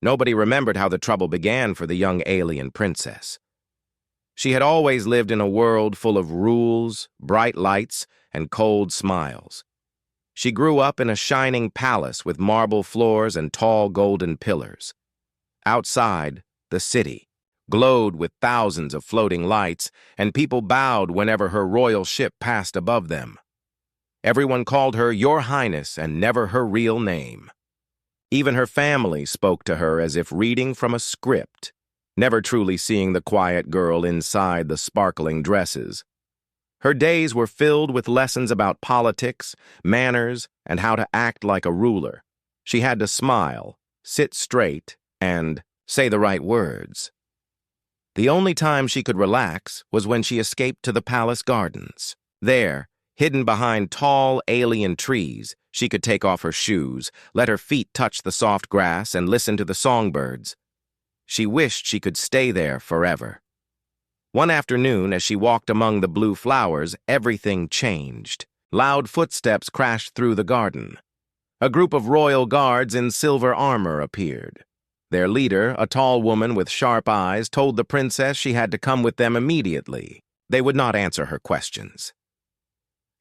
Nobody remembered how the trouble began for the young alien princess. She had always lived in a world full of rules, bright lights, and cold smiles. She grew up in a shining palace with marble floors and tall golden pillars. Outside, the city glowed with thousands of floating lights, and people bowed whenever her royal ship passed above them. Everyone called her Your Highness and never her real name. Even her family spoke to her as if reading from a script, never truly seeing the quiet girl inside the sparkling dresses. Her days were filled with lessons about politics, manners, and how to act like a ruler. She had to smile, sit straight, and say the right words. The only time she could relax was when she escaped to the palace gardens. There, hidden behind tall, alien trees, she could take off her shoes, let her feet touch the soft grass, and listen to the songbirds. She wished she could stay there forever. One afternoon, as she walked among the blue flowers, everything changed. Loud footsteps crashed through the garden. A group of royal guards in silver armor appeared. Their leader, a tall woman with sharp eyes, told the princess she had to come with them immediately. They would not answer her questions.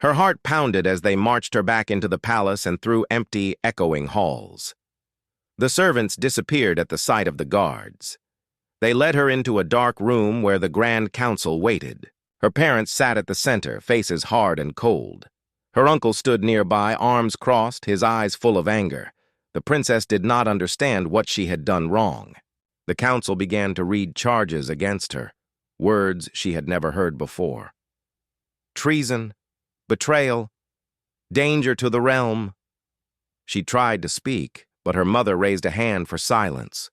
Her heart pounded as they marched her back into the palace and through empty, echoing halls. The servants disappeared at the sight of the guards. They led her into a dark room where the Grand Council waited. Her parents sat at the center, faces hard and cold. Her uncle stood nearby, arms crossed, his eyes full of anger. The princess did not understand what she had done wrong. The council began to read charges against her, words she had never heard before. Treason, betrayal, danger to the realm. She tried to speak, but her mother raised a hand for silence.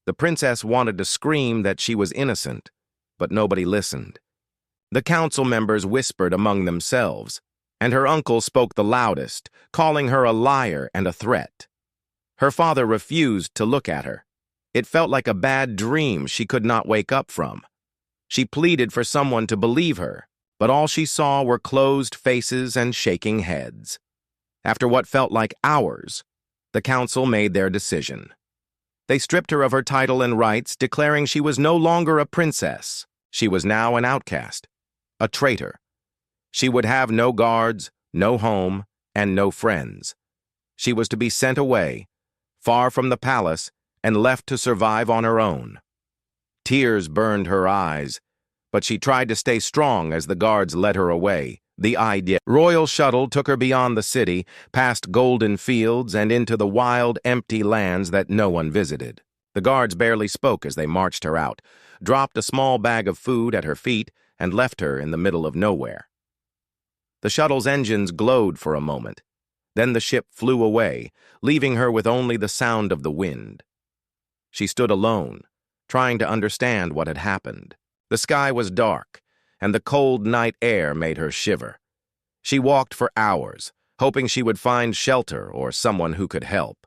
The princess wanted to scream that she was innocent, but nobody listened. The council members whispered among themselves, and her uncle spoke the loudest, calling her a liar and a threat. Her father refused to look at her. It felt like a bad dream she could not wake up from. She pleaded for someone to believe her, but all she saw were closed faces and shaking heads. After what felt like hours, the council made their decision. They stripped her of her title and rights, declaring she was no longer a princess. She was now an outcast, a traitor. She would have no guards, no home, and no friends. She was to be sent away, far from the palace, and left to survive on her own. Tears burned her eyes, but she tried to stay strong as the guards led her away. The royal shuttle took her beyond the city, past golden fields, and into the wild, empty lands that no one visited. The guards barely spoke as they marched her out, dropped a small bag of food at her feet, and left her in the middle of nowhere. The shuttle's engines glowed for a moment. Then the ship flew away, leaving her with only the sound of the wind. She stood alone, trying to understand what had happened. The sky was dark, and the cold night air made her shiver. She walked for hours, hoping she would find shelter or someone who could help.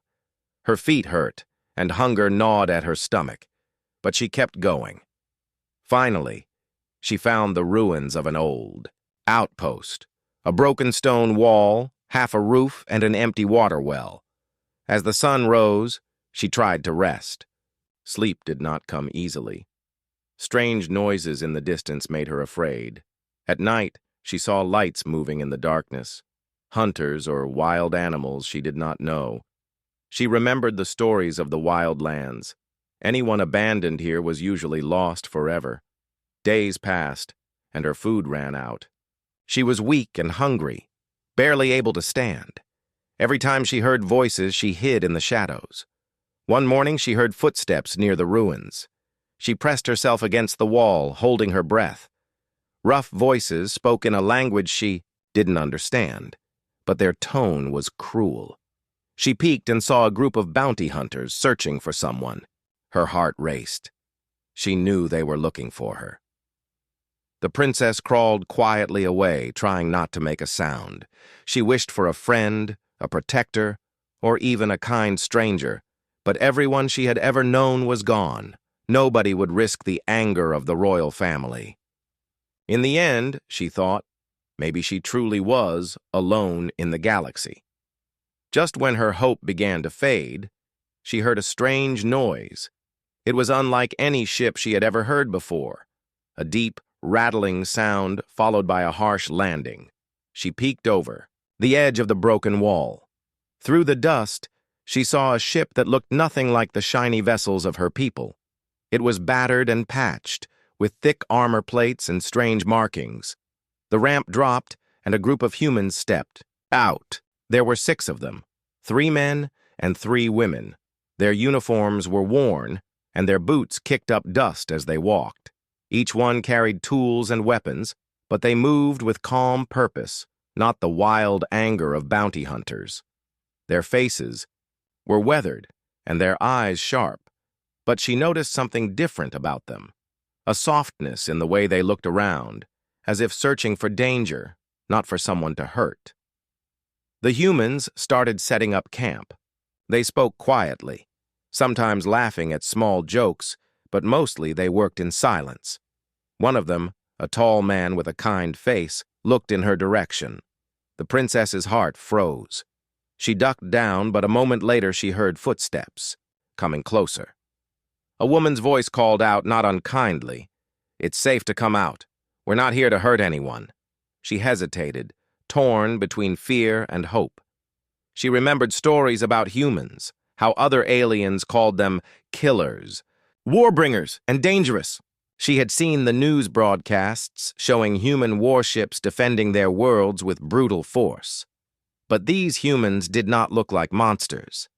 Her feet hurt, and hunger gnawed at her stomach, but she kept going. Finally, she found the ruins of an old outpost, a broken stone wall, half a roof, and an empty water well. As the sun rose, she tried to rest. Sleep did not come easily. Strange noises in the distance made her afraid. At night, she saw lights moving in the darkness, hunters or wild animals she did not know. She remembered the stories of the wild lands. Anyone abandoned here was usually lost forever. Days passed, and her food ran out. She was weak and hungry, barely able to stand. Every time she heard voices, she hid in the shadows. One morning, she heard footsteps near the ruins. She pressed herself against the wall, holding her breath. Rough voices spoke in a language she didn't understand, but their tone was cruel. She peeked and saw a group of bounty hunters searching for someone. Her heart raced. She knew they were looking for her. The princess crawled quietly away, trying not to make a sound. She wished for a friend, a protector, or even a kind stranger, but everyone she had ever known was gone. Nobody would risk the anger of the royal family. In the end, she thought, maybe she truly was alone in the galaxy. Just when her hope began to fade, she heard a strange noise. It was unlike any ship she had ever heard before. A deep, rattling sound followed by a harsh landing. She peeked over, the edge of the broken wall. Through the dust, she saw a ship that looked nothing like the shiny vessels of her people. It was battered and patched, with thick armor plates and strange markings. The ramp dropped, and a group of humans stepped out. There were 6 of them, 3 men and 3 women. Their uniforms were worn, and their boots kicked up dust as they walked. Each one carried tools and weapons, but they moved with calm purpose, not the wild anger of bounty hunters. Their faces were weathered, and their eyes sharp, but she noticed something different about them, a softness in the way they looked around, as if searching for danger, not for someone to hurt. The humans started setting up camp. They spoke quietly, sometimes laughing at small jokes, but mostly they worked in silence. One of them, a tall man with a kind face, looked in her direction. The princess's heart froze. She ducked down, but a moment later she heard footsteps, coming closer. A woman's voice called out, not unkindly, "It's safe to come out. We're not here to hurt anyone." She hesitated, torn between fear and hope. She remembered stories about humans, how other aliens called them killers, warbringers, and dangerous. She had seen the news broadcasts showing human warships defending their worlds with brutal force. But these humans did not look like monsters.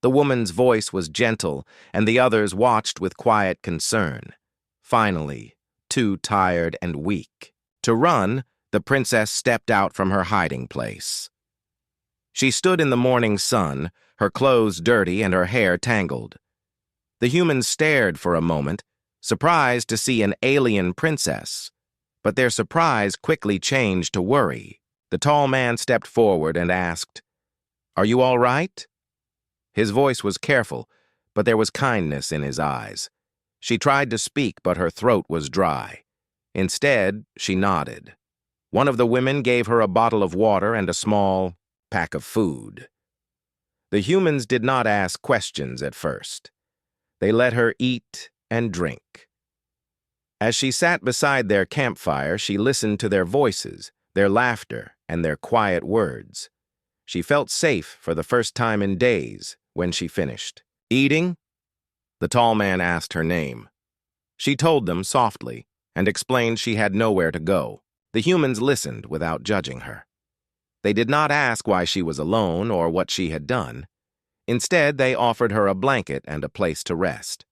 The woman's voice was gentle, and the others watched with quiet concern. Finally, too tired and weak to run, the princess stepped out from her hiding place. She stood in the morning sun, her clothes dirty and her hair tangled. The humans stared for a moment, surprised to see an alien princess, but their surprise quickly changed to worry. The tall man stepped forward and asked, "Are you all right?" His voice was careful, but there was kindness in his eyes. She tried to speak, but her throat was dry. Instead, she nodded. One of the women gave her a bottle of water and a small pack of food. The humans did not ask questions at first. They let her eat and drink. As she sat beside their campfire, she listened to their voices, their laughter, and their quiet words. She felt safe for the first time in days when she finished. "Eating?" The tall man asked her name. She told them softly and explained she had nowhere to go. The humans listened without judging her. They did not ask why she was alone or what she had done. Instead, they offered her a blanket and a place to rest.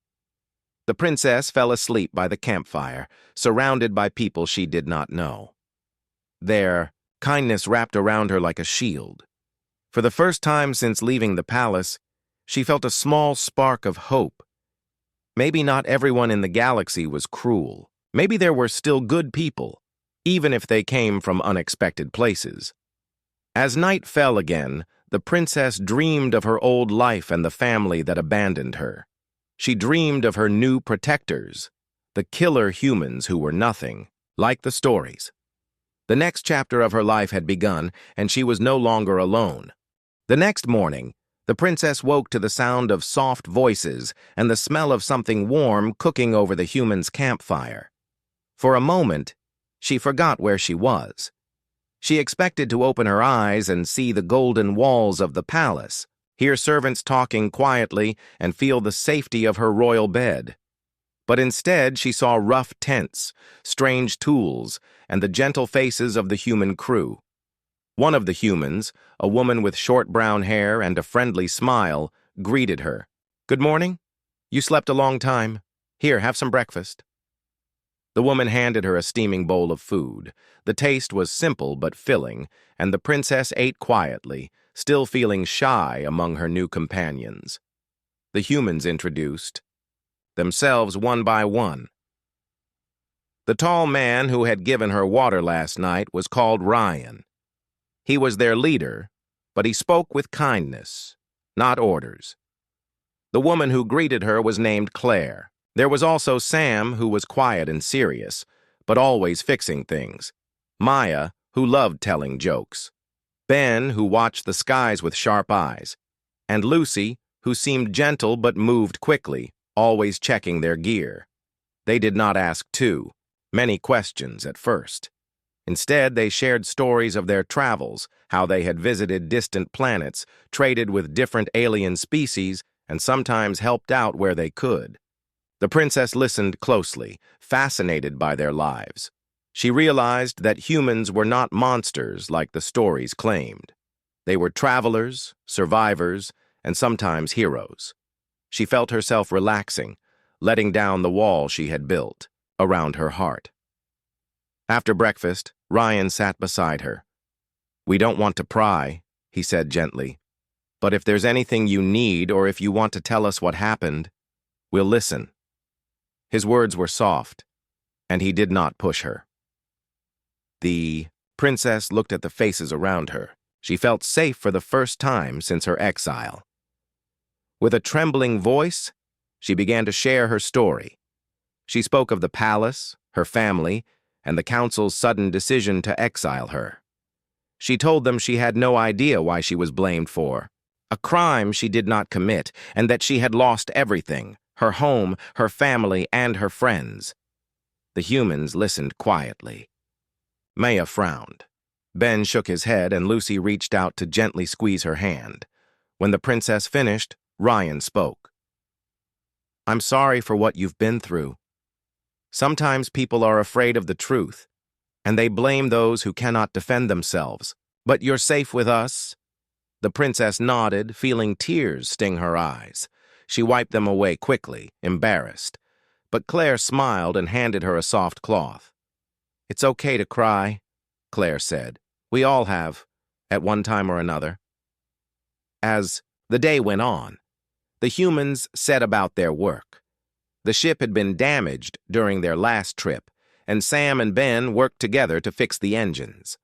The princess fell asleep by the campfire, surrounded by people she did not know. Their kindness wrapped around her like a shield. For the first time since leaving the palace, she felt a small spark of hope. Maybe not everyone in the galaxy was cruel. Maybe there were still good people, even if they came from unexpected places. As night fell again, the princess dreamed of her old life and the family that abandoned her. She dreamed of her new protectors, the killer humans who were nothing, like the stories. The next chapter of her life had begun, and she was no longer alone. The next morning, the princess woke to the sound of soft voices and the smell of something warm cooking over the humans' campfire. For a moment, she forgot where she was. She expected to open her eyes and see the golden walls of the palace, hear servants talking quietly, and feel the safety of her royal bed. But instead, she saw rough tents, strange tools, and the gentle faces of the human crew. One of the humans, a woman with short brown hair and a friendly smile, greeted her. "Good morning. You slept a long time. Here, have some breakfast." The woman handed her a steaming bowl of food. The taste was simple but filling, and the princess ate quietly, still feeling shy among her new companions. The humans introduced themselves one by one. The tall man who had given her water last night was called Ryan. He was their leader, but he spoke with kindness, not orders. The woman who greeted her was named Claire. There was also Sam, who was quiet and serious, but always fixing things. Maya, who loved telling jokes. Ben, who watched the skies with sharp eyes. And Lucy, who seemed gentle but moved quickly, always checking their gear. They did not ask too many questions at first. Instead, they shared stories of their travels, how they had visited distant planets, traded with different alien species, and sometimes helped out where they could. The princess listened closely, fascinated by their lives. She realized that humans were not monsters like the stories claimed. They were travelers, survivors, and sometimes heroes. She felt herself relaxing, letting down the wall she had built around her heart. After breakfast, Ryan sat beside her. "We don't want to pry," he said gently. "But if there's anything you need or if you want to tell us what happened, we'll listen." His words were soft, and he did not push her. The princess looked at the faces around her. She felt safe for the first time since her exile. With a trembling voice, she began to share her story. She spoke of the palace, her family, and the council's sudden decision to exile her. She told them she had no idea why she was blamed for a crime she did not commit, and that she had lost everything, her home, her family, and her friends. The humans listened quietly. Maya frowned. Ben shook his head, and Lucy reached out to gently squeeze her hand. When the princess finished, Ryan spoke. "I'm sorry for what you've been through. Sometimes people are afraid of the truth, and they blame those who cannot defend themselves. But you're safe with us." The princess nodded, feeling tears sting her eyes. She wiped them away quickly, embarrassed. But Claire smiled and handed her a soft cloth. "It's okay to cry," Claire said. "We all have, at one time or another." As the day went on, the humans set about their work. The ship had been damaged during their last trip, and Sam and Ben worked together to fix the engines.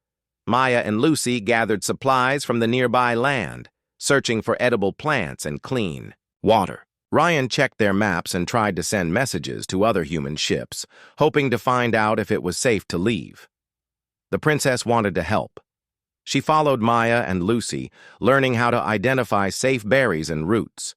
Maya and Lucy gathered supplies from the nearby land, searching for edible plants and clean water. Ryan checked their maps and tried to send messages to other human ships, hoping to find out if it was safe to leave. The princess wanted to help. She followed Maya and Lucy, learning how to identify safe berries and roots.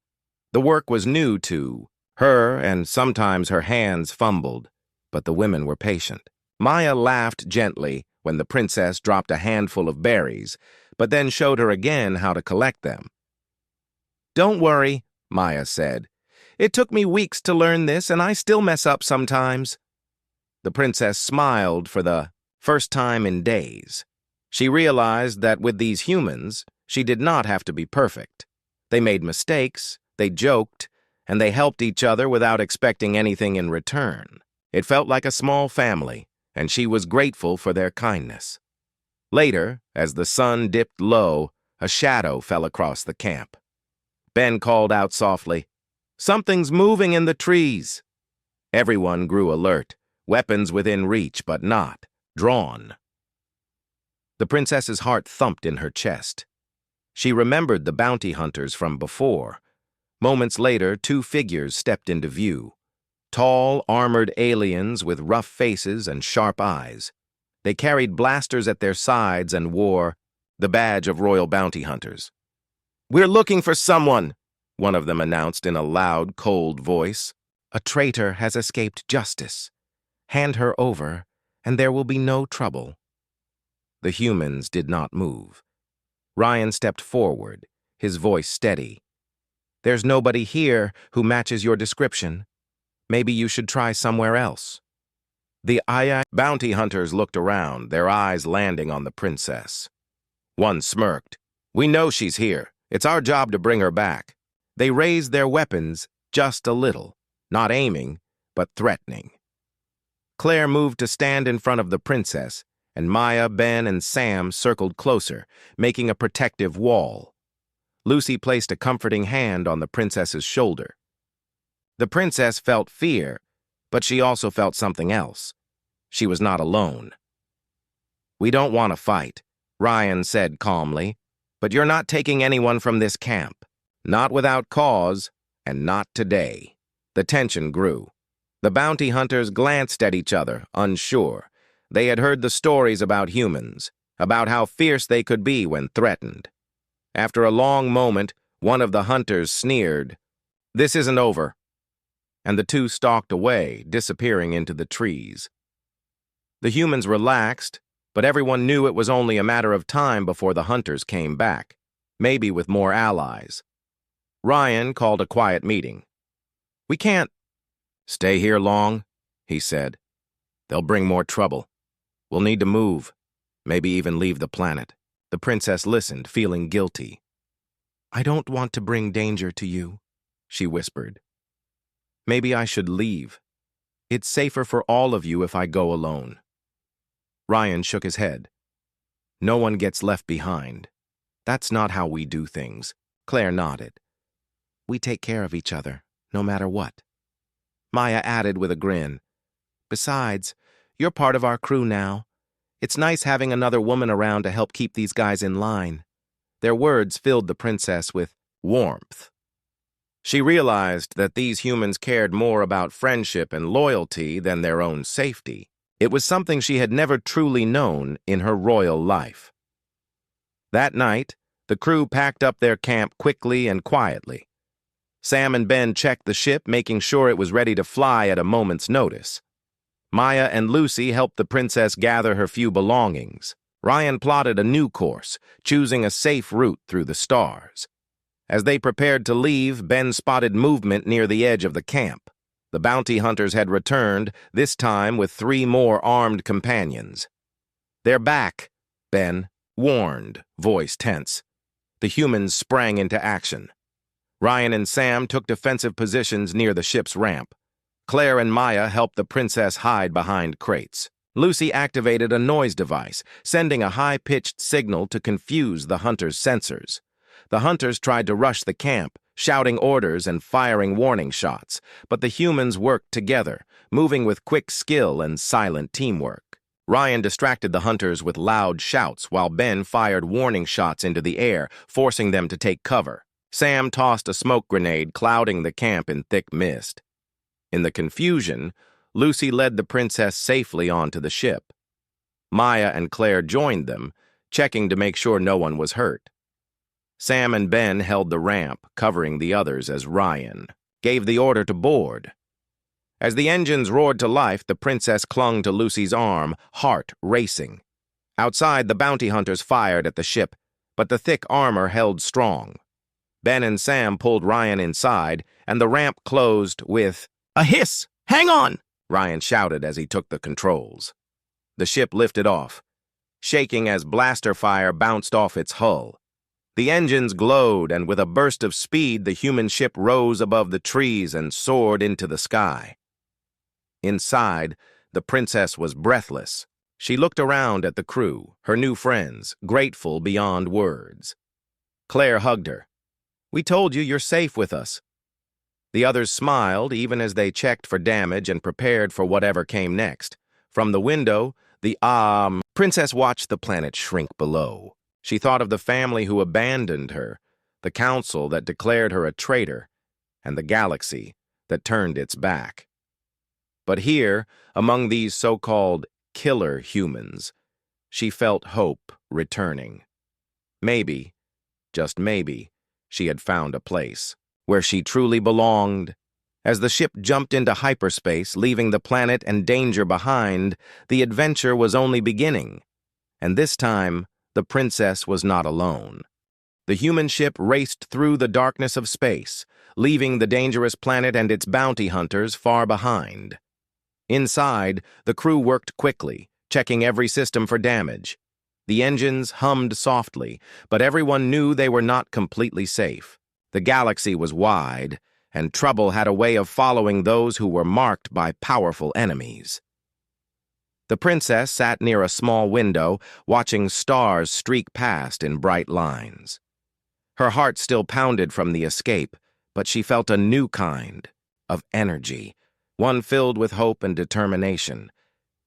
The work was new to her, and sometimes her hands fumbled, but the women were patient. Maya laughed gently when the princess dropped a handful of berries, but then showed her again how to collect them. "Don't worry," Maya said. "It took me weeks to learn this, and I still mess up sometimes." The princess smiled for the first time in days. She realized that with these humans, she did not have to be perfect. They made mistakes, they joked, and they helped each other without expecting anything in return. It felt like a small family, and she was grateful for their kindness. Later, as the sun dipped low, a shadow fell across the camp. Ben called out softly, "Something's moving in the trees." Everyone grew alert, weapons within reach but not drawn. The princess's heart thumped in her chest. She remembered the bounty hunters from before. Moments later, two figures stepped into view. Tall, armored aliens with rough faces and sharp eyes. They carried blasters at their sides and wore the badge of royal bounty hunters. "We're looking for someone," one of them announced in a loud, cold voice. "A traitor has escaped justice. Hand her over, and there will be no trouble." The humans did not move. Ryan stepped forward, his voice steady. "There's nobody here who matches your description. Maybe you should try somewhere else." The bounty hunters looked around, their eyes landing on the princess. One smirked. "We know she's here. It's our job to bring her back." They raised their weapons just a little, not aiming, but threatening. Claire moved to stand in front of the princess, and Maya, Ben, and Sam circled closer, making a protective wall. Lucy placed a comforting hand on the princess's shoulder. The princess felt fear, but she also felt something else. She was not alone. "We don't want to fight," Ryan said calmly, "but you're not taking anyone from this camp. Not without cause, and not today." The tension grew. The bounty hunters glanced at each other, unsure. They had heard the stories about humans, about how fierce they could be when threatened. After a long moment, One of the hunters sneered, "This isn't over," and the two stalked away, disappearing into the trees. The humans relaxed, but everyone knew it was only a matter of time before the hunters came back, maybe with more allies. Ryan called a quiet meeting. "We can't stay here long," he said. "They'll bring more trouble. We'll need to move, maybe even leave the planet." The princess listened, feeling guilty. "I don't want to bring danger to you," she whispered. "Maybe I should leave. It's safer for all of you if I go alone." Ryan shook his head. "No one gets left behind. That's not how we do things." Claire nodded. "We take care of each other, no matter what." Maya added with a grin, "Besides, you're part of our crew now. It's nice having another woman around to help keep these guys in line." Their words filled the princess with warmth. She realized that these humans cared more about friendship and loyalty than their own safety. It was something she had never truly known in her royal life. That night, the crew packed up their camp quickly and quietly. Sam and Ben checked the ship, making sure it was ready to fly at a moment's notice. Maya and Lucy helped the princess gather her few belongings. Ryan plotted a new course, choosing a safe route through the stars. As they prepared to leave, Ben spotted movement near the edge of the camp. The bounty hunters had returned, this time with 3 more armed companions. "They're back," Ben warned, voice tense. The humans sprang into action. Ryan and Sam took defensive positions near the ship's ramp. Claire and Maya helped the princess hide behind crates. Lucy activated a noise device, sending a high-pitched signal to confuse the hunters' sensors. The hunters tried to rush the camp, shouting orders and firing warning shots, but the humans worked together, moving with quick skill and silent teamwork. Ryan distracted the hunters with loud shouts while Ben fired warning shots into the air, forcing them to take cover. Sam tossed a smoke grenade, clouding the camp in thick mist. In the confusion, Lucy led the princess safely onto the ship. Maya and Claire joined them, checking to make sure no one was hurt. Sam and Ben held the ramp, covering the others as Ryan gave the order to board. As the engines roared to life, the princess clung to Lucy's arm, heart racing. Outside, the bounty hunters fired at the ship, but the thick armor held strong. Ben and Sam pulled Ryan inside, and the ramp closed with a hiss. "Hang on!" Ryan shouted as he took the controls. The ship lifted off, shaking as blaster fire bounced off its hull. The engines glowed, and with a burst of speed, the human ship rose above the trees and soared into the sky. Inside, the princess was breathless. She looked around at the crew, her new friends, grateful beyond words. Claire hugged her. "We told you you're safe with us." The others smiled, even as they checked for damage and prepared for whatever came next. From the window, the princess watched the planet shrink below. She thought of the family who abandoned her, the council that declared her a traitor, and the galaxy that turned its back. But here, among these so-called killer humans, she felt hope returning. Maybe, just maybe, she had found a place where she truly belonged. As the ship jumped into hyperspace, leaving the planet and danger behind, the adventure was only beginning. And this time, the princess was not alone. The human ship raced through the darkness of space, leaving the dangerous planet and its bounty hunters far behind. Inside, the crew worked quickly, checking every system for damage. The engines hummed softly, but everyone knew they were not completely safe. The galaxy was wide, and trouble had a way of following those who were marked by powerful enemies. The princess sat near a small window, watching stars streak past in bright lines. Her heart still pounded from the escape, but she felt a new kind of energy, one filled with hope and determination.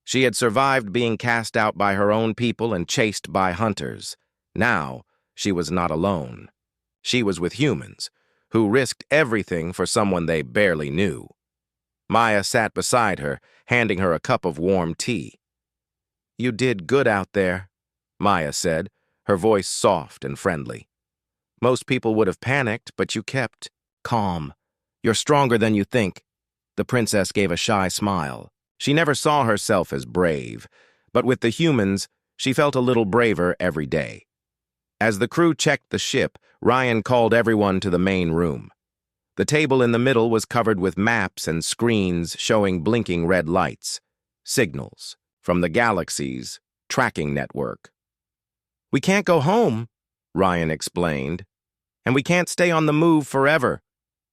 She had survived being cast out by her own people and chased by hunters. Now, she was not alone. She was with humans, who risked everything for someone they barely knew. Maya sat beside her, handing her a cup of warm tea. "You did good out there," Maya said, her voice soft and friendly. Most people would have panicked, but you kept calm. You're stronger than you think. The princess gave a shy smile. She never saw herself as brave, but with the humans, she felt a little braver every day. As the crew checked the ship, Ryan called everyone to the main room. The table in the middle was covered with maps and screens showing blinking red lights, signals from the galaxy's tracking network. "We can't go home," Ryan explained, "and we can't stay on the move forever.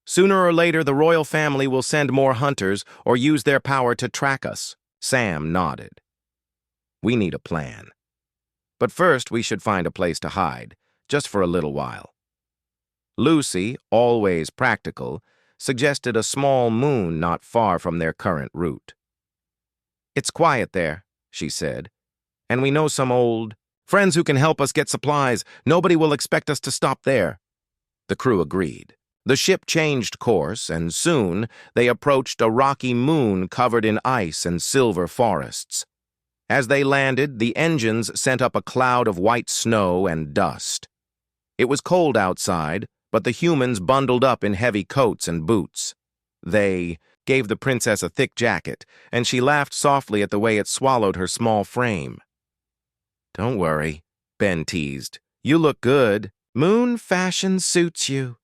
Sooner or later, the royal family will send more hunters or use their power to track us." Sam nodded. "We need a plan. But first, we should find a place to hide, just for a little while." Lucy, always practical, suggested a small moon not far from their current route. "It's quiet there," she said, "and we know some old friends who can help us get supplies. Nobody will expect us to stop there." The crew agreed. The ship changed course, and soon they approached a rocky moon covered in ice and silver forests. As they landed, the engines sent up a cloud of white snow and dust. It was cold outside, but the humans bundled up in heavy coats and boots. They gave the princess a thick jacket, and she laughed softly at the way it swallowed her small frame. "Don't worry," Ben teased. "You look good. Moon fashion suits you."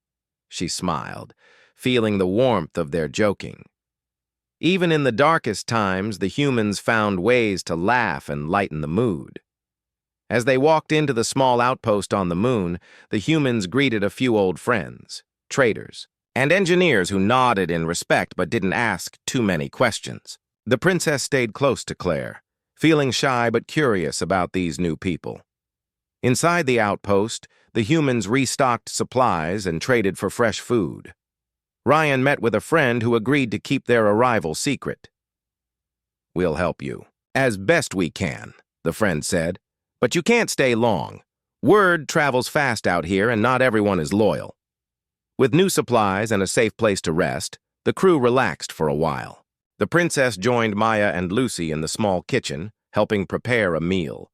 She smiled, feeling the warmth of their joking. Even in the darkest times, the humans found ways to laugh and lighten the mood. As they walked into the small outpost on the moon, the humans greeted a few old friends, traders, and engineers who nodded in respect but didn't ask too many questions. The princess stayed close to Claire, feeling shy but curious about these new people. Inside the outpost, the humans restocked supplies and traded for fresh food. Ryan met with a friend who agreed to keep their arrival secret. "We'll help you, as best we can," the friend said. "But you can't stay long. Word travels fast out here, and not everyone is loyal." With new supplies and a safe place to rest, the crew relaxed for a while. The princess joined Maya and Lucy in the small kitchen, helping prepare a meal.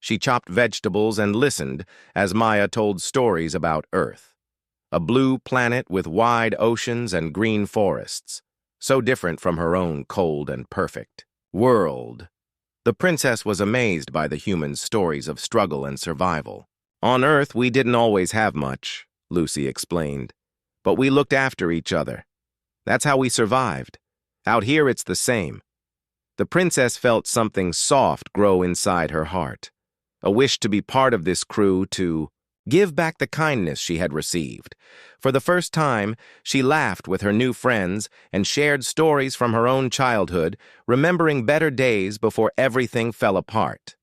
She chopped vegetables and listened as Maya told stories about Earth, a blue planet with wide oceans and green forests, so different from her own cold and perfect world. The princess was amazed by the humans' stories of struggle and survival. "On Earth, we didn't always have much," Lucy explained, "but we looked after each other. That's how we survived. Out here, it's the same." The princess felt something soft grow inside her heart, a wish to be part of this crew, to give back the kindness she had received. For the first time, she laughed with her new friends and shared stories from her own childhood, remembering better days before everything fell apart.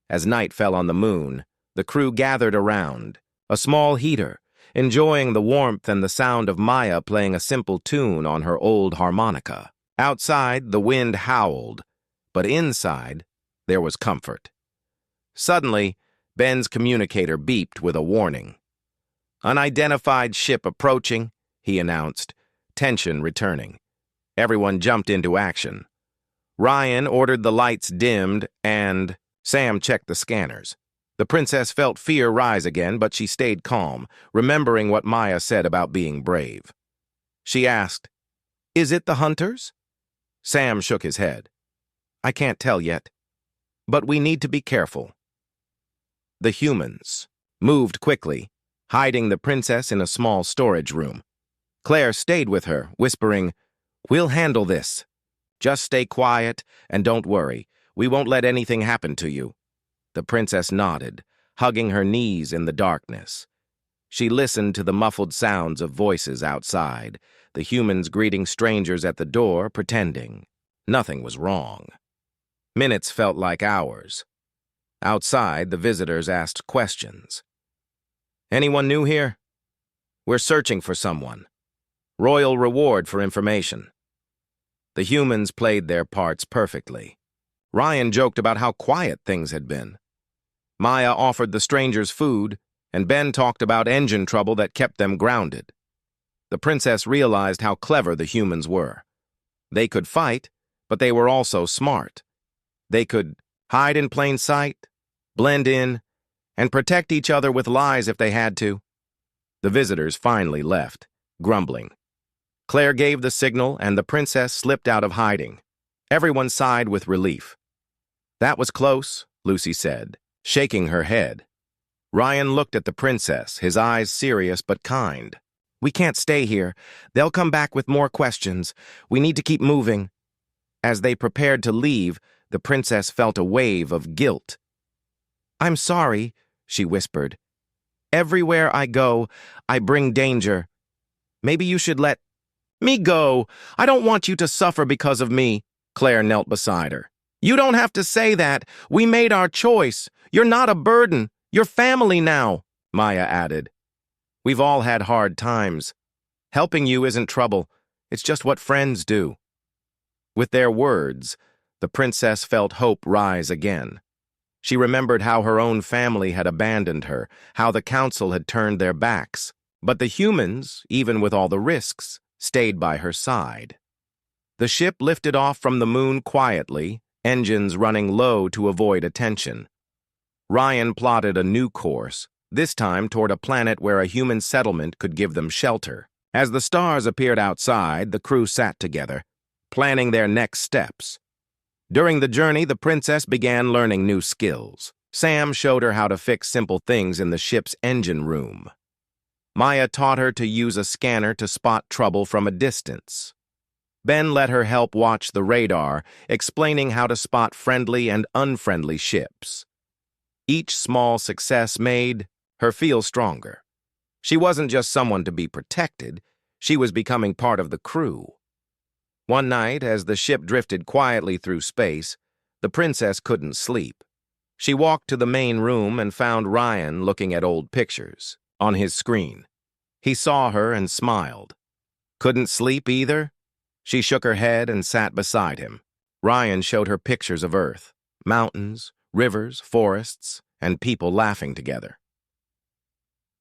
As night fell on the moon, the crew gathered around, a small heater, enjoying the warmth and the sound of Maya playing a simple tune on her old harmonica. Outside, the wind howled, but inside, there was comfort. Suddenly, Ben's communicator beeped with a warning. "Unidentified ship approaching," he announced, tension returning. Everyone jumped into action. Ryan ordered the lights dimmed, and Sam checked the scanners. The princess felt fear rise again, but she stayed calm, remembering what Maya said about being brave. She asked, "Is it the hunters?" Sam shook his head. "I can't tell yet, but we need to be careful." The humans moved quickly, hiding the princess in a small storage room. Claire stayed with her, whispering, "We'll handle this. Just stay quiet and don't worry. We won't let anything happen to you." The princess nodded, hugging her knees in the darkness. She listened to the muffled sounds of voices outside, the humans greeting strangers at the door, pretending nothing was wrong. Minutes felt like hours. Outside, the visitors asked questions. "Anyone new here? We're searching for someone. Royal reward for information." The humans played their parts perfectly. Ryan joked about how quiet things had been. Maya offered the strangers food, and Ben talked about engine trouble that kept them grounded. The princess realized how clever the humans were. They could fight, but they were also smart. They could hide in plain sight, blend in, and protect each other with lies if they had to. The visitors finally left, grumbling. Claire gave the signal and the princess slipped out of hiding. Everyone sighed with relief. "That was close," Lucy said, shaking her head. Ryan looked at the princess, his eyes serious but kind. "We can't stay here. They'll come back with more questions. We need to keep moving." As they prepared to leave, the princess felt a wave of guilt. "I'm sorry," she whispered. "Everywhere I go, I bring danger. Maybe you should let me go. I don't want you to suffer because of me." Claire knelt beside her. "You don't have to say that. We made our choice. You're not a burden. You're family now," Maya added. "We've all had hard times. Helping you isn't trouble. It's just what friends do." With their words, the princess felt hope rise again. She remembered how her own family had abandoned her, how the council had turned their backs. But the humans, even with all the risks, stayed by her side. The ship lifted off from the moon quietly, engines running low to avoid attention. Ryan plotted a new course, this time toward a planet where a human settlement could give them shelter. As the stars appeared outside, the crew sat together, planning their next steps. During the journey, the princess began learning new skills. Sam showed her how to fix simple things in the ship's engine room. Maya taught her to use a scanner to spot trouble from a distance. Ben let her help watch the radar, explaining how to spot friendly and unfriendly ships. Each small success made her feel stronger. She wasn't just someone to be protected, she was becoming part of the crew. One night, as the ship drifted quietly through space, the princess couldn't sleep. She walked to the main room and found Ryan looking at old pictures on his screen. He saw her and smiled. "Couldn't sleep either?" She shook her head and sat beside him. Ryan showed her pictures of Earth, mountains, rivers, forests, and people laughing together.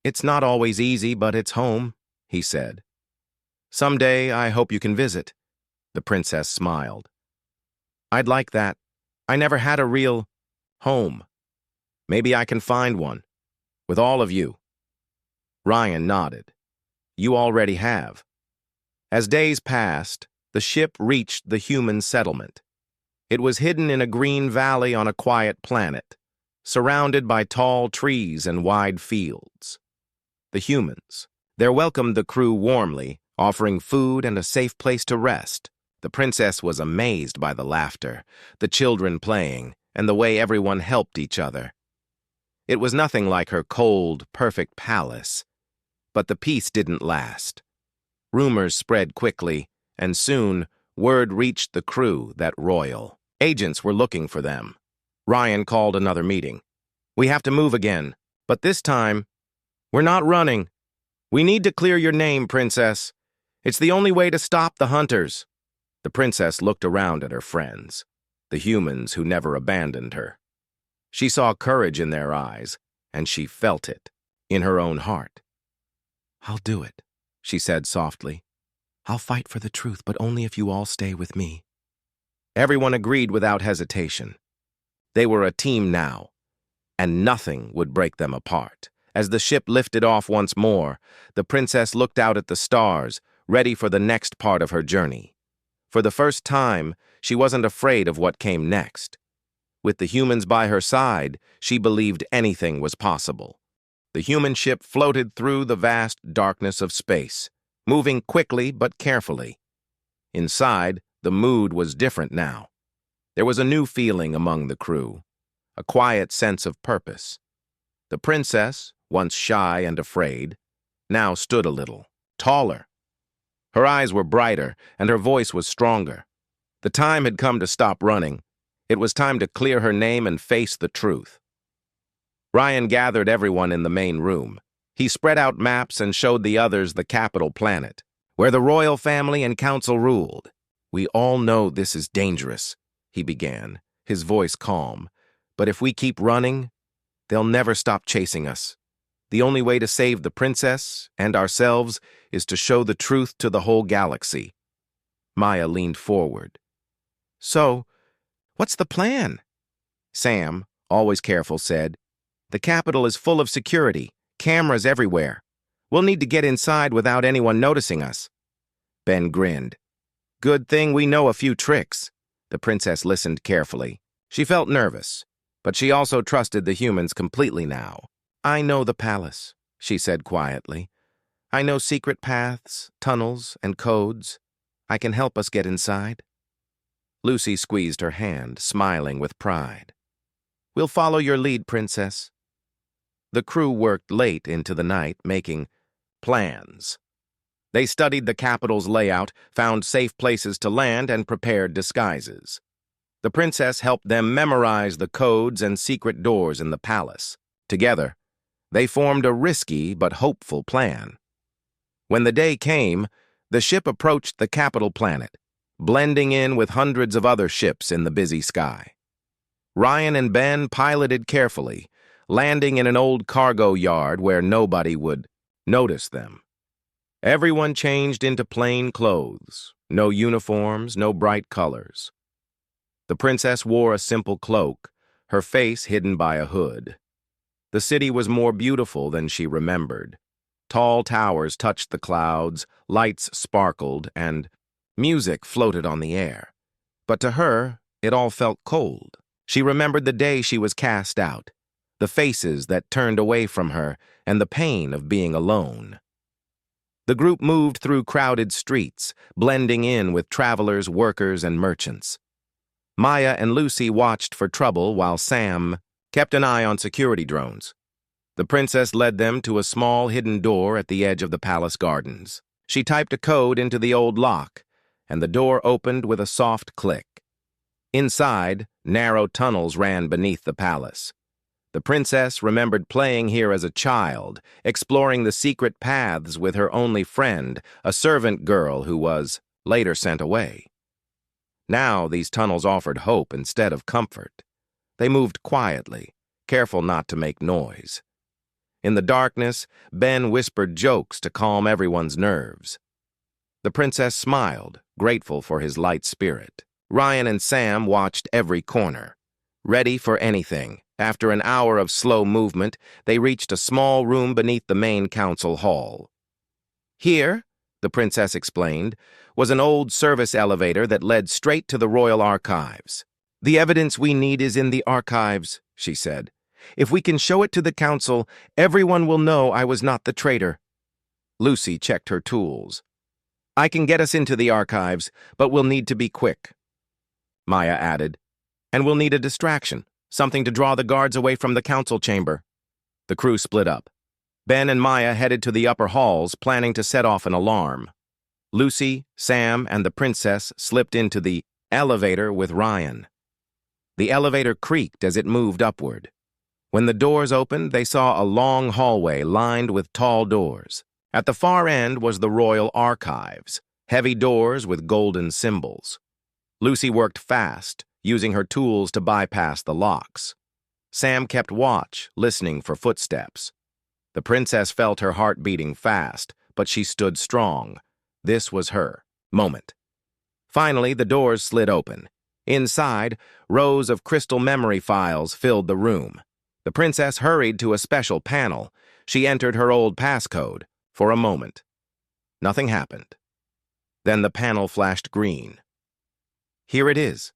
"It's not always easy, but it's home," he said. "Someday I hope you can visit." The princess smiled. "I'd like that. I never had a real home. Maybe I can find one. With all of you." Ryan nodded. "You already have." As days passed, the ship reached the human settlement. It was hidden in a green valley on a quiet planet, surrounded by tall trees and wide fields. The humans. They welcomed the crew warmly, offering food and a safe place to rest. The princess was amazed by the laughter, the children playing, and the way everyone helped each other. It was nothing like her cold, perfect palace. But the peace didn't last. Rumors spread quickly, and soon word reached the crew that royal agents were looking for them. Ryan called another meeting. "We have to move again, but this time, we're not running. We need to clear your name, princess. It's the only way to stop the hunters." The princess looked around at her friends, the humans who never abandoned her. She saw courage in their eyes, and she felt it in her own heart. "I'll do it," she said softly. "I'll fight for the truth, but only if you all stay with me." Everyone agreed without hesitation. They were a team now, and nothing would break them apart. As the ship lifted off once more, the princess looked out at the stars, ready for the next part of her journey. For the first time, she wasn't afraid of what came next. With the humans by her side, she believed anything was possible. The human ship floated through the vast darkness of space, moving quickly but carefully. Inside, the mood was different now. There was a new feeling among the crew, a quiet sense of purpose. The princess, once shy and afraid, now stood a little, taller. Her eyes were brighter, and her voice was stronger. The time had come to stop running. It was time to clear her name and face the truth. Ryan gathered everyone in the main room. He spread out maps and showed the others the capital planet, where the royal family and council ruled. "We all know this is dangerous," he began, his voice calm. "But if we keep running, they'll never stop chasing us. The only way to save the princess and ourselves is to show the truth to the whole galaxy." Maya leaned forward. "So, what's the plan?" Sam, always careful, said, "The capital is full of security, cameras everywhere. We'll need to get inside without anyone noticing us. Ben grinned. Good thing we know a few tricks. The princess listened carefully. She felt nervous, but she also trusted the humans completely now. I know the palace, she said quietly. I know secret paths, tunnels, and codes. I can help us get inside. Lucy squeezed her hand, smiling with pride. We'll follow your lead, princess. The crew worked late into the night, making plans. They studied the capital's layout, found safe places to land, and prepared disguises. The princess helped them memorize the codes and secret doors in the palace. Together, they formed a risky but hopeful plan. When the day came, the ship approached the capital planet, blending in with hundreds of other ships in the busy sky. Ryan and Ben piloted carefully, landing in an old cargo yard where nobody would notice them. Everyone changed into plain clothes, no uniforms, no bright colors. The princess wore a simple cloak, her face hidden by a hood. The city was more beautiful than she remembered. Tall towers touched the clouds, lights sparkled, and music floated on the air. But to her, it all felt cold. She remembered the day she was cast out, the faces that turned away from her, and the pain of being alone. The group moved through crowded streets, blending in with travelers, workers, and merchants. Maya and Lucy watched for trouble while Sam kept an eye on security drones. The princess led them to a small hidden door at the edge of the palace gardens. She typed a code into the old lock, and the door opened with a soft click. Inside, narrow tunnels ran beneath the palace. The princess remembered playing here as a child, exploring the secret paths with her only friend, a servant girl who was later sent away. Now these tunnels offered hope instead of comfort. They moved quietly, careful not to make noise. In the darkness, Ben whispered jokes to calm everyone's nerves. The princess smiled, grateful for his light spirit. Ryan and Sam watched every corner, ready for anything. After an hour of slow movement, they reached a small room beneath the main council hall. Here, the princess explained, was an old service elevator that led straight to the royal archives. The evidence we need is in the archives, she said. If we can show it to the council, everyone will know I was not the traitor. Lucy checked her tools. I can get us into the archives, but we'll need to be quick. Maya added, and we'll need a distraction. Something to draw the guards away from the council chamber. The crew split up. Ben and Maya headed to the upper halls, planning to set off an alarm. Lucy, Sam, and the princess slipped into the elevator with Ryan. The elevator creaked as it moved upward. When the doors opened, they saw a long hallway lined with tall doors. At the far end was the royal archives, heavy doors with golden symbols. Lucy worked fast, using her tools to bypass the locks. Sam kept watch, listening for footsteps. The princess felt her heart beating fast, but she stood strong. This was her moment. Finally, the doors slid open. Inside, rows of crystal memory files filled the room. The princess hurried to a special panel. She entered her old passcode. For a moment, nothing happened. Then the panel flashed green. Here it is,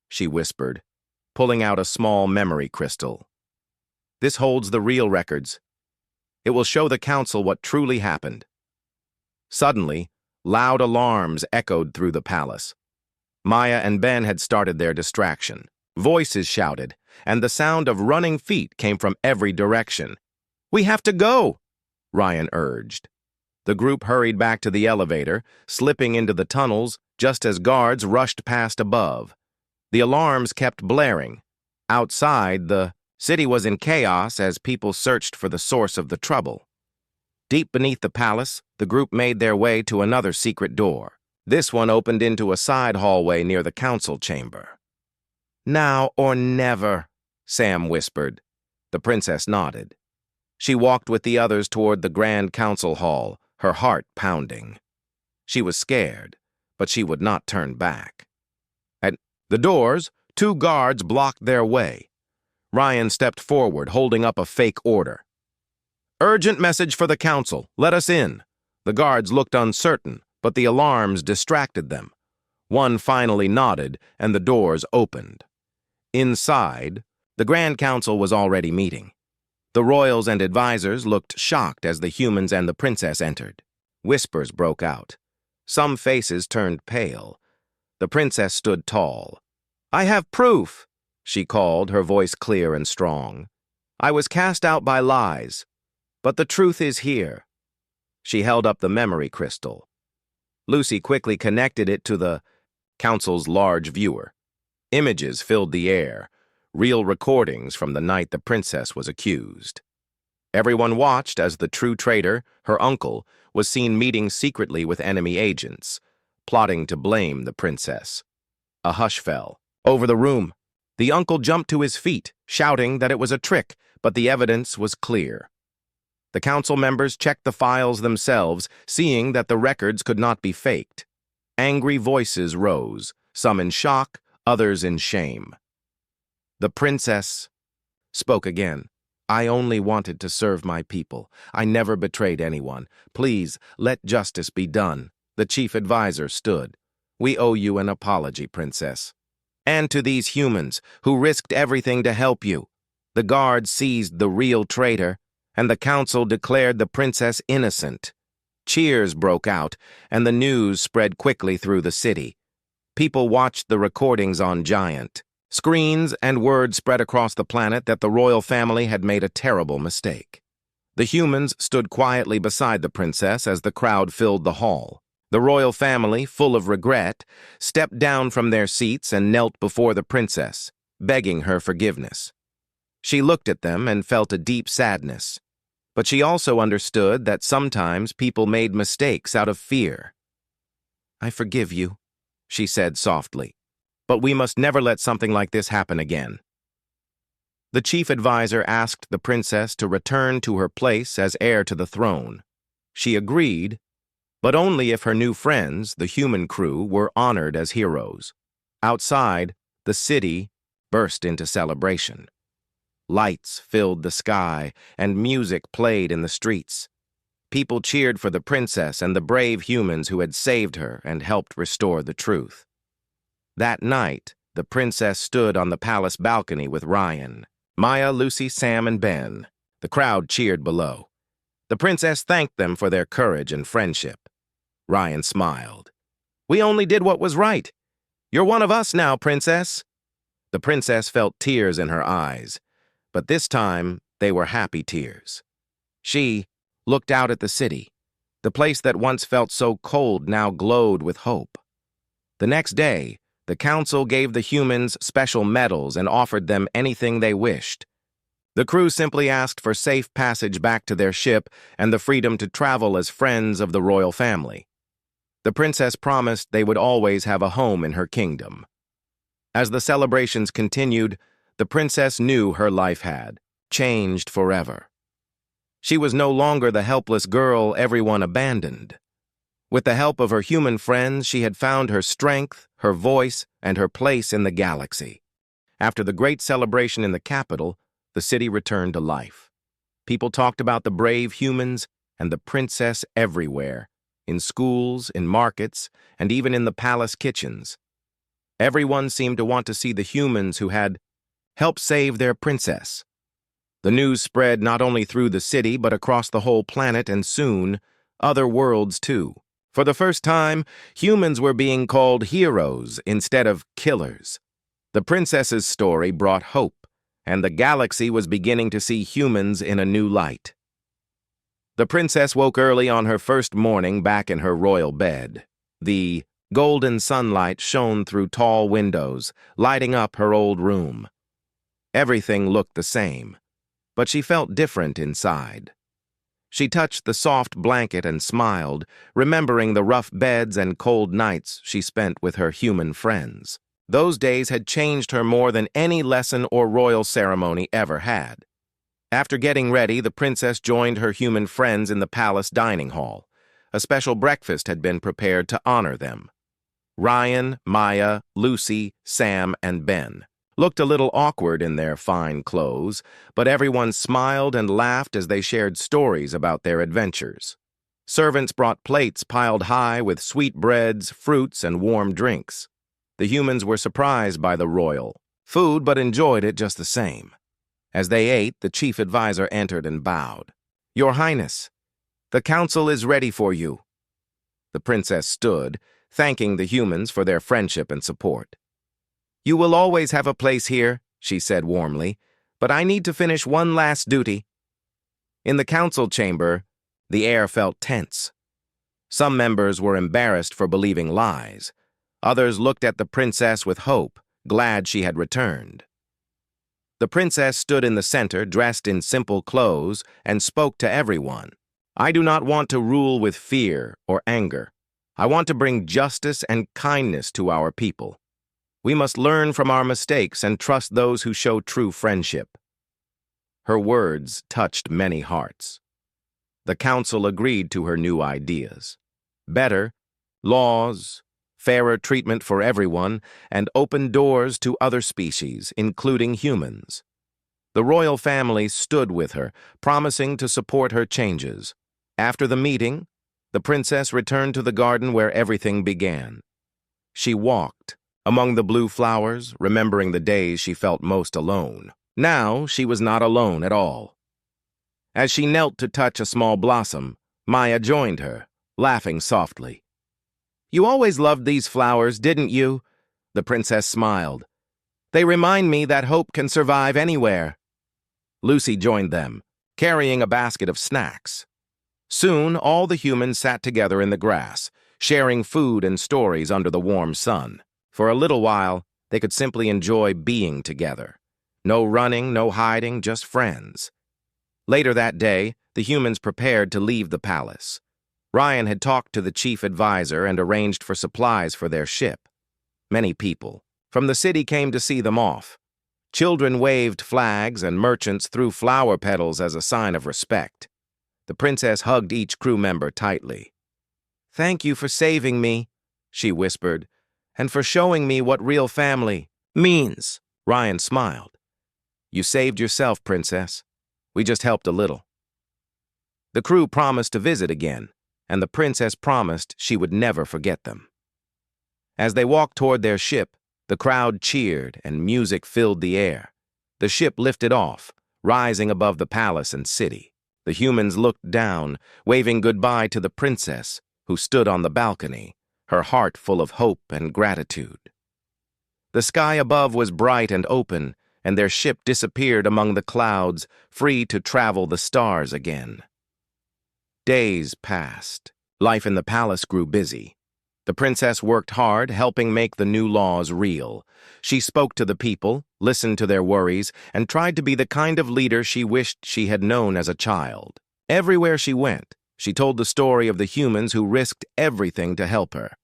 she whispered, pulling out a small memory crystal. This holds the real records. It will show the council what truly happened. Suddenly, loud alarms echoed through the palace. Maya and Ben had started their distraction. Voices shouted, and the sound of running feet came from every direction. We have to go, Ryan urged. The group hurried back to the elevator, slipping into the tunnels just as guards rushed past above. The alarms kept blaring. Outside, the city was in chaos as people searched for the source of the trouble. Deep beneath the palace, the group made their way to another secret door. This one opened into a side hallway near the council chamber. Now or never, Sam whispered. The princess nodded. She walked with the others toward the grand council hall, her heart pounding. She was scared, but she would not turn back. At the doors, 2 guards blocked their way. Ryan stepped forward, holding up a fake order. "Urgent message for the council. Let us in." The guards looked uncertain, but the alarms distracted them. One finally nodded, and the doors opened. Inside, the Grand Council was already meeting. The royals and advisors looked shocked as the humans and the princess entered. Whispers broke out. Some faces turned pale. The princess stood tall. "I have proof," she called, her voice clear and strong. "I was cast out by lies, but the truth is here." She held up the memory crystal. Lucy quickly connected it to the council's large viewer. Images filled the air, real recordings from the night the princess was accused. Everyone watched as the true traitor, her uncle, was seen meeting secretly with enemy agents, plotting to blame the princess. A hush fell over the room. The uncle jumped to his feet, shouting that it was a trick, but the evidence was clear. The council members checked the files themselves, seeing that the records could not be faked. Angry voices rose, some in shock, others in shame. The princess spoke again. "I only wanted to serve my people. I never betrayed anyone. Please, let justice be done." The chief advisor stood. "We owe you an apology, princess. And to these humans who risked everything to help you." The guards seized the real traitor, and the council declared the princess innocent. Cheers broke out, and the news spread quickly through the city. People watched the recordings on giant screens, and word spread across the planet that the royal family had made a terrible mistake. The humans stood quietly beside the princess as the crowd filled the hall. The royal family, full of regret, stepped down from their seats and knelt before the princess, begging her forgiveness. She looked at them and felt a deep sadness, but she also understood that sometimes people made mistakes out of fear. "I forgive you," she said softly, "but we must never let something like this happen again." The chief advisor asked the princess to return to her place as heir to the throne. She agreed, but only if her new friends, the human crew, were honored as heroes. Outside, the city burst into celebration. Lights filled the sky, and music played in the streets. People cheered for the princess and the brave humans who had saved her and helped restore the truth. That night, the princess stood on the palace balcony with Ryan, Maya, Lucy, Sam, and Ben. The crowd cheered below. The princess thanked them for their courage and friendship. Ryan smiled. "We only did what was right. You're one of us now, princess." The princess felt tears in her eyes, but this time they were happy tears. She looked out at the city. The place that once felt so cold now glowed with hope. The next day, the council gave the humans special medals and offered them anything they wished. The crew simply asked for safe passage back to their ship and the freedom to travel as friends of the royal family. The princess promised they would always have a home in her kingdom. As the celebrations continued, the princess knew her life had changed forever. She was no longer the helpless girl everyone abandoned. With the help of her human friends, she had found her strength, her voice, and her place in the galaxy. After the great celebration in the capital, the city returned to life. People talked about the brave humans and the princess everywhere, in schools, in markets, and even in the palace kitchens. Everyone seemed to want to see the humans who had helped save their princess. The news spread not only through the city, but across the whole planet, and soon, other worlds too. For the first time, humans were being called heroes instead of killers. The princess's story brought hope, and the galaxy was beginning to see humans in a new light. The princess woke early on her first morning back in her royal bed. The golden sunlight shone through tall windows, lighting up her old room. Everything looked the same, but she felt different inside. She touched the soft blanket and smiled, remembering the rough beds and cold nights she spent with her human friends. Those days had changed her more than any lesson or royal ceremony ever had. After getting ready, the princess joined her human friends in the palace dining hall. A special breakfast had been prepared to honor them. Ryan, Maya, Lucy, Sam, and Ben looked a little awkward in their fine clothes, but everyone smiled and laughed as they shared stories about their adventures. Servants brought plates piled high with sweet breads, fruits, and warm drinks. The humans were surprised by the royal food, but enjoyed it just the same. As they ate, the chief advisor entered and bowed. "Your Highness, the council is ready for you." The princess stood, thanking the humans for their friendship and support. "You will always have a place here," she said warmly, "but I need to finish one last duty." In the council chamber, the air felt tense. Some members were embarrassed for believing lies. Others looked at the princess with hope, glad she had returned. The princess stood in the center, dressed in simple clothes, and spoke to everyone. "I do not want to rule with fear or anger. I want to bring justice and kindness to our people. We must learn from our mistakes and trust those who show true friendship." Her words touched many hearts. The council agreed to her new ideas. Better laws, fairer treatment for everyone, and open doors to other species, including humans. The royal family stood with her, promising to support her changes. After the meeting, the princess returned to the garden where everything began. She walked among the blue flowers, remembering the days she felt most alone. Now she was not alone at all. As she knelt to touch a small blossom, Maya joined her, laughing softly. "You always loved these flowers, didn't you?" The princess smiled. "They remind me that hope can survive anywhere." Lucy joined them, carrying a basket of snacks. Soon, all the humans sat together in the grass, sharing food and stories under the warm sun. For a little while, they could simply enjoy being together. No running, no hiding, just friends. Later that day, the humans prepared to leave the palace. Ryan had talked to the chief advisor and arranged for supplies for their ship. Many people from the city came to see them off. Children waved flags and merchants threw flower petals as a sign of respect. The princess hugged each crew member tightly. "Thank you for saving me," she whispered, "and for showing me what real family means." Ryan smiled. "You saved yourself, princess. We just helped a little." The crew promised to visit again, and the princess promised she would never forget them. As they walked toward their ship, the crowd cheered and music filled the air. The ship lifted off, rising above the palace and city. The humans looked down, waving goodbye to the princess, who stood on the balcony, her heart full of hope and gratitude. The sky above was bright and open, and their ship disappeared among the clouds, free to travel the stars again. Days passed. Life in the palace grew busy. The princess worked hard, helping make the new laws real. She spoke to the people, listened to their worries, and tried to be the kind of leader she wished she had known as a child. Everywhere she went, she told the story of the humans who risked everything to help her.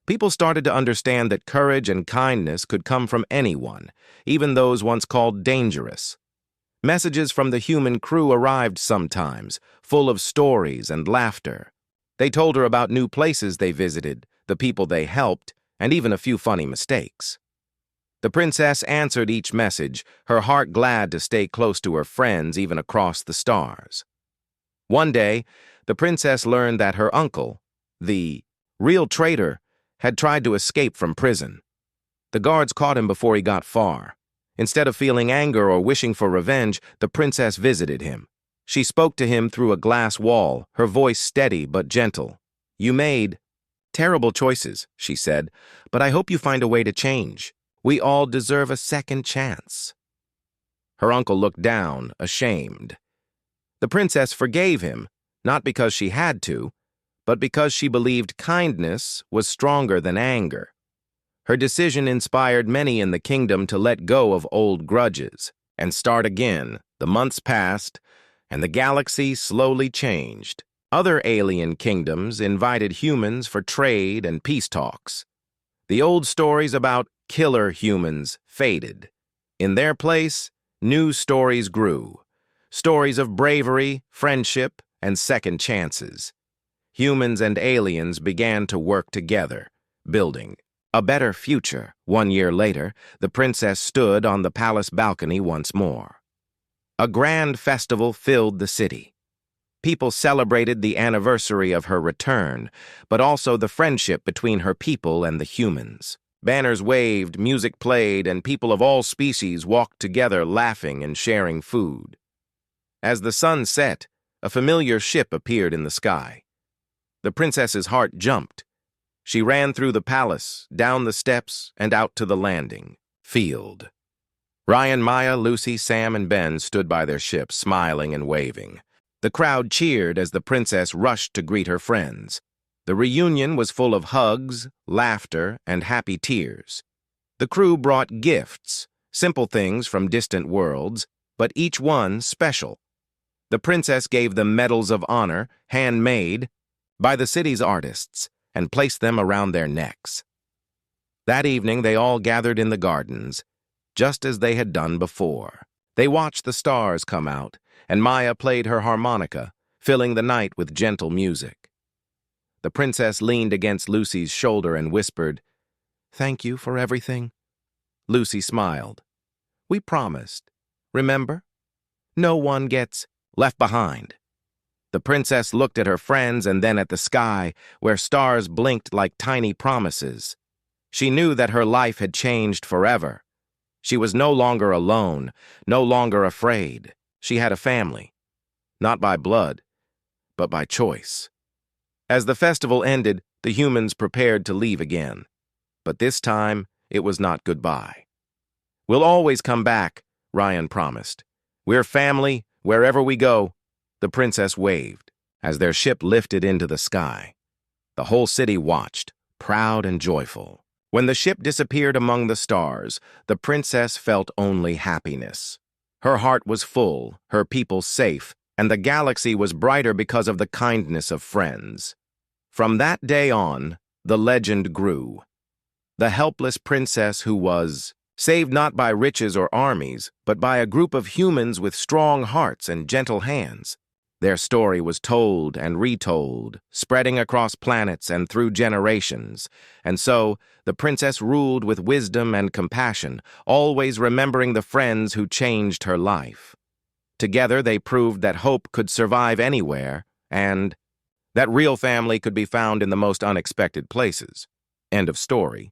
People started to understand that courage and kindness could come from anyone, even those once called dangerous. Messages from the human crew arrived sometimes, full of stories and laughter. They told her about new places they visited, the people they helped, and even a few funny mistakes. The princess answered each message, her heart glad to stay close to her friends even across the stars. One day, the princess learned that her uncle, the real traitor, had tried to escape from prison. The guards caught him before he got far. Instead of feeling anger or wishing for revenge, the princess visited him. She spoke to him through a glass wall, her voice steady but gentle. "You made terrible choices," she said, "but I hope you find a way to change. We all deserve a second chance." Her uncle looked down, ashamed. The princess forgave him, not because she had to, but because she believed kindness was stronger than anger. Her decision inspired many in the kingdom to let go of old grudges and start again. The months passed, and the galaxy slowly changed. Other alien kingdoms invited humans for trade and peace talks. The old stories about killer humans faded. In their place, new stories grew. Stories of bravery, friendship, and second chances. Humans and aliens began to work together, building A better future. 1 year later, the princess stood on the palace balcony once more. A grand festival filled the city. People celebrated the anniversary of her return, but also the friendship between her people and the humans. Banners waved, music played, and people of all species walked together laughing and sharing food. As the sun set, a familiar ship appeared in the sky. The princess's heart jumped. She ran through the palace, down the steps, and out to the landing field. Ryan, Maya, Lucy, Sam, and Ben stood by their ship, smiling and waving. The crowd cheered as the princess rushed to greet her friends. The reunion was full of hugs, laughter, and happy tears. The crew brought gifts, simple things from distant worlds, but each one special. The princess gave them medals of honor, handmade by the city's artists, and placed them around their necks. That evening they all gathered in the gardens, just as they had done before. They watched the stars come out, and Maya played her harmonica, filling the night with gentle music. The princess leaned against Lucy's shoulder and whispered, "Thank you for everything." Lucy smiled. "We promised. Remember? No one gets left behind." The princess looked at her friends and then at the sky, where stars blinked like tiny promises. She knew that her life had changed forever. She was no longer alone, no longer afraid. She had a family, not by blood, but by choice. As the festival ended, the humans prepared to leave again. But this time, it was not goodbye. "We'll always come back," Ryan promised. "We're family, wherever we go." The princess waved as their ship lifted into the sky. The whole city watched, proud and joyful. When the ship disappeared among the stars, the princess felt only happiness. Her heart was full, her people safe, and the galaxy was brighter because of the kindness of friends. From that day on, the legend grew. The helpless princess who was saved not by riches or armies, but by a group of humans with strong hearts and gentle hands. Their story was told and retold, spreading across planets and through generations. And so, the princess ruled with wisdom and compassion, always remembering the friends who changed her life. Together, they proved that hope could survive anywhere, and that real family could be found in the most unexpected places. End of story.